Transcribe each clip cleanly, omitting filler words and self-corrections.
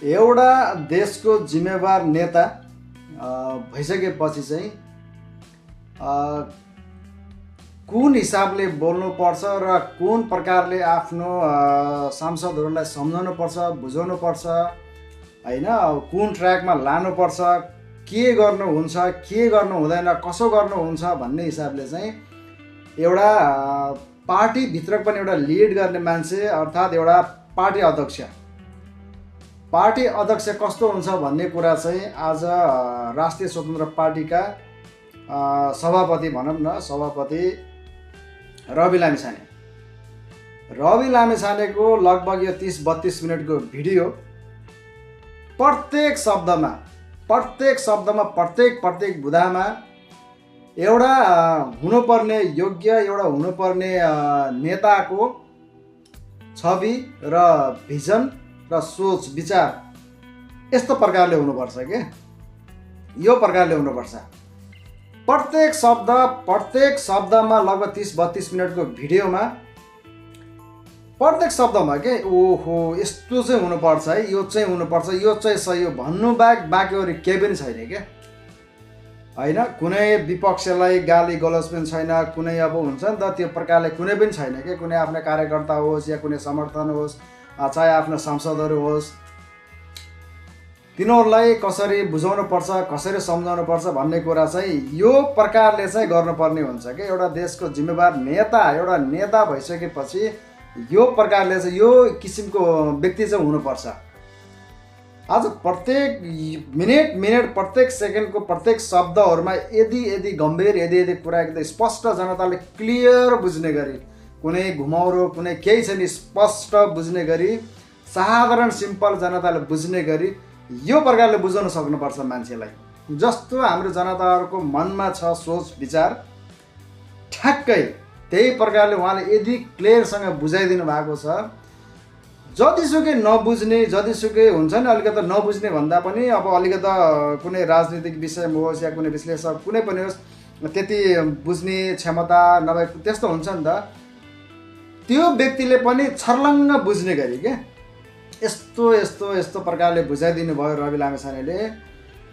एउटा देशको जिम्मेवार नेता भइसकेपछि चाहिँ कुन हिसाबले बोल्नुपर्छ र कुन प्रकारले आफ्नो सांसदहरूलाई सम्झाउनुपर्छ, बुझाउनुपर्छ, होइन, कुन ट्र्याकमा लानुपर्छ, के गर्नुहुन्छ, के गर्नु हुँदैन, कसो गर्नुहुन्छ भन्ने हिसाबले चाहिँ एउटा पार्टीभित्र पनि एउटा लिड गर्ने मान्छे अर्थात् एउटा पार्टी अध्यक्ष कस्तो हुन्छ भन्ने कुरा चाहिँ आज राष्ट्रिय स्वतन्त्र पार्टीका सभापति भनौँ न, सभापति रवि लामिछानेको लगभग यो 30-32 मिनटको भिडियो प्रत्येक शब्दमा प्रत्येक बुदामा एउटा हुनुपर्ने योग्य, एउटा हुनुपर्ने नेताको छवि र भिजन र सोच विचार यस्तो प्रकारले हुनुपर्छ के, यो प्रकारले हुनुपर्छ। प्रत्येक शब्दमा लगभग 30-32 मिनटको भिडियोमा प्रत्येक शब्दमा के ओहो यस्तो चाहिँ हुनुपर्छ है, यो चाहिँ हुनुपर्छ, यो चाहिँ सही हो भन्नु बाँकी अरू केही पनि छैन क्या, होइन। कुनै विपक्षलाई गाली गलौज पनि छैन, कुनै अब हुन्छ नि त त्यो प्रकारले कुनै पनि छैन क्या। कुनै आफ्नो कार्यकर्ता होस् या कुनै समर्थन होस्, चाहे आफ्नो सांसदहरू होस्, तिनीहरूलाई कसरी बुझाउनुपर्छ, कसरी सम्झाउनुपर्छ भन्ने कुरा चाहिँ यो प्रकारले चाहिँ गर्नुपर्ने हुन्छ क्या। एउटा देशको जिम्मेवार नेता, एउटा नेता भइसकेपछि यो प्रकारले चाहिँ यो किसिमको व्यक्ति चाहिँ हुनुपर्छ। आज प्रत्येक मिनट प्रत्येक सेकेन्डको प्रत्येक शब्दहरूमा यदि गम्भीर, यदि कुरा एकदम स्पष्ट जनताले क्लियर बुझ्ने गरी, कुनै घुमाउरो कुनै केही छैन, स्पष्ट बुझ्ने गरी, साधारण सिम्पल जनताले बुझ्ने गरी यो प्रकारले बुझाउन सक्नुपर्छ मान्छेलाई। जस्तो हाम्रो जनताहरूको मनमा छ सोच विचार, ठ्याक्कै त्यही प्रकारले उहाँले यदि क्लियरसँग बुझाइदिनु भएको छ, जतिसुकै नबुझ्ने, जतिसुकै हुन्छ नि अलिकति नबुझ्ने भन्दा पनि अब अलिकति कुनै राजनीतिक विषयमा होस् या कुनै विश्लेषक कुनै पनि होस्, त्यति बुझ्ने क्षमता नभए त्यस्तो हुन्छ नि त, त्यो व्यक्तिले पनि छर्लङ्ग बुझ्ने गरी के यस्तो प्रकारले बुझाइदिनु भयो रवि लामिछानेले।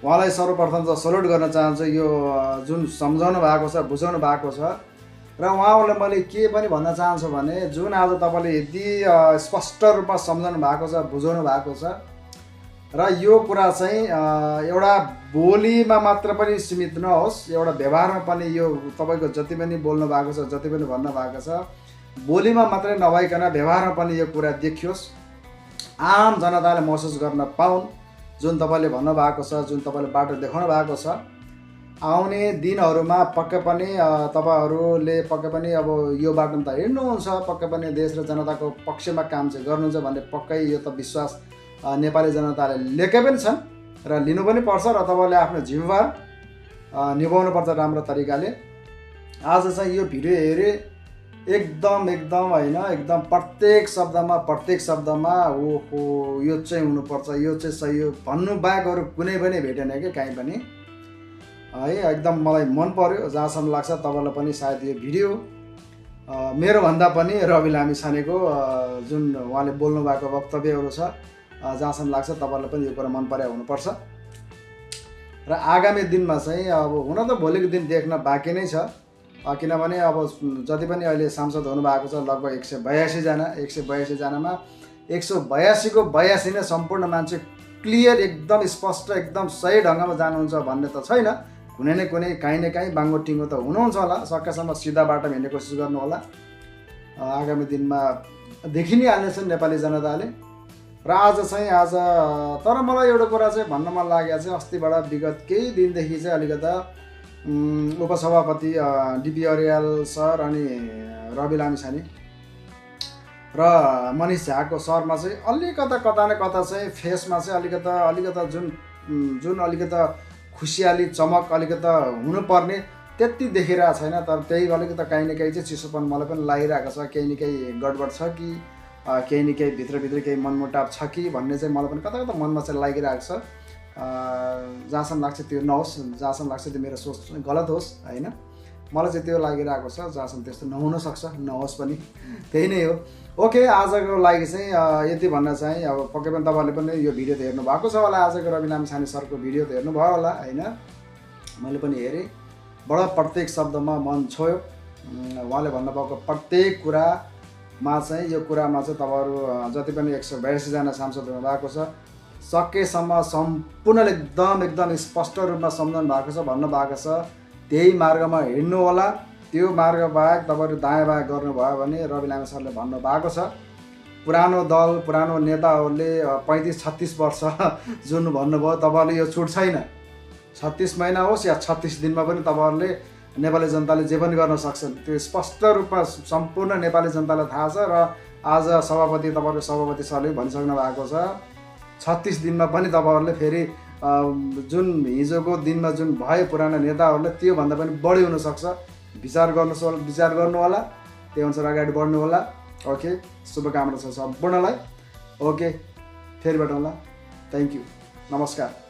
उहाँलाई सर्वप्रथम त सल्युट गर्न चाहन्छु, यो जुन सम्झाउनु भएको छ, बुझाउनु भएको छ। र उहाँहरूलाई मैले के पनि भन्न चाहन्छु भने जुन आज तपाईँले यदि स्पष्ट रूपमा सम्झाउनु भएको छ, बुझाउनु भएको छ, र यो कुरा चाहिँ एउटा बोलीमा मात्र पनि सीमित नहोस्, एउटा व्यवहारमा पनि यो तपाईँको जति पनि बोल्नु भएको छ, जति पनि भन्नु भएको छ, बोलीमा मात्रै नभइकन व्यवहारमा पनि यो कुरा देखियोस्, आम जनताले महसुस गर्न पाउन् जुन तपाईँले भन्नुभएको छ, जुन तपाईँले बाटो देखाउनु भएको छ। आउने दिनहरूमा पक्कै पनि तपाईँहरूले पक्कै पनि अब यो बाटोमा त हिँड्नुहुन्छ, पक्कै पनि देश र जनताको पक्षमा काम चाहिँ गर्नुहुन्छ भन्ने पक्कै यो त विश्वास नेपाली जनताले लिएकै पनि छन् र लिनु पनि पर्छ र तपाईँले आफ्नो जिम्मेवार निभाउनु पर्छ राम्रो तरिकाले। आज चाहिँ यो भिडियो हेरेँ एकदम होइन, एकदम प्रत्येक शब्दमा ओहो यो चाहिँ हुनुपर्छ, यो चाहिँ सही हो भन्नु बाहेक अरू कुनै पनि भेटेन कि कहीँ पनि है। एकदम मलाई मन पर्यो, जहाँसम्म लाग्छ तपाईँलाई पनि सायद यो भिडियो मेरो भन्दा पनि रवि लामिछानेको जुन उहाँले बोल्नु भएको वक्तव्यहरू छ, जहाँसम्म लाग्छ तपाईँलाई पनि यो कुरा मन परेको हुनुपर्छ। र आगामी दिनमा चाहिँ अब हुन त भोलिको दिन देख्न बाँकी नै छ, किनभने अब जति पनि अहिले सांसद हुनुभएको छ लगभग 182 जना, 182 जनामा 182 को 82 नै सम्पूर्ण मान्छे क्लियर एकदम स्पष्ट एकदम सही ढङ्गमा जानुहुन्छ भन्ने त छैन। कुनै न कुनै काहीँ न काहीँ बाङ्गो टिङ्गो त हुनुहुन्छ होला, सकेसम्म सिधा बाटो हिँड्ने कोसिस गर्नु होला। आगामी दिनमा देखि नै हाल्नेछन् नेपाली जनताले। र आज तर मलाई एउटा कुरा चाहिँ भन्न मन लागेको चाहिँ अस्तिबाट विगत केही दिनदेखि चाहिँ अलिकता उपसभापति डिपी अर्याल सर अनि रवि लामिछाने र मनिष झाको शरमा चाहिँ अलिकता कता न कता चाहिँ फेसमा चाहिँ अलिकता जुन अलिकता खुसियाली चमक अलिकता हुनुपर्ने त्यति देखिरहेको छैन। तर त्यही अलिकता काहीँ न काहीँ चाहिँ चिसोपन मलाई पनि लागिरहेको छ, केही न केही गडबड छ कि केही न केही भित्रभित्र केही मनमुटाव छ कि भन्ने चाहिँ मलाई पनि कता कता मनमा चाहिँ लागिरहेको छ। जहाँसम्म लाग्छ त्यो नहोस्, जहाँसम्म लाग्छ त्यो मेरो सोच गलत होस् होइन। मलाई चाहिँ त्यो लागिरहेको छ। जहाँसम्म त्यस्तो नहुन सक्छ, नहोस् पनि, त्यही नै हो। ओके, आजको लागि चाहिँ यति भन्न चाहिँ अब पक्कै पनि तपाईँहरूले पनि यो भिडियो त हेर्नु भएको छ होला, आजको रवि लामिछाने सरको भिडियो त हेर्नुभयो होला होइन। मैले पनि हेरेँ, बडा प्रत्येक शब्दमा मन छोयो। उहाँले भन्नुभएको प्रत्येक कुरामा चाहिँ यो कुरामा चाहिँ तपाईँहरू जति पनि 182 जना सांसद हुनुभएको छ, सकेसम्म सम्पूर्णले एकदम स्पष्ट रूपमा सम्झाउनु भएको छ, भन्नुभएको छ त्यही मार्गमा हिँड्नु होला। त्यो मार्ग बाहेक तपाईँहरू दायाँ बायाँ गर्नुभयो भने रवि लामी सरले भन्नुभएको छ, पुरानो दल पुरानो नेताहरूले 35-36 वर्ष जुन भन्नुभयो, तपाईँहरूले यो छुट छैन। 36 महिना होस् या 36 दिनमा पनि तपाईँहरूले नेपाली जनताले जे पनि गर्न सक्छन्, त्यो स्पष्ट रूपमा सम्पूर्ण नेपाली जनतालाई थाहा छ। र आज सभापति तपाईँहरूको सभापति सरले भनिसक्नु भएको छ 36 दिनमा पनि तपाईँहरूले फेरि जुन हिजोको दिनमा जुन भए पुराना नेताहरूले त्योभन्दा पनि बढी हुनसक्छ। विचार गर्नु होला, त्यही अनुसार अगाडि बढ्नु होला। ओके, शुभकामना छ सम्पूर्णलाई। ओके, फेरि भेटौँला। थ्याङ्क यू, नमस्कार।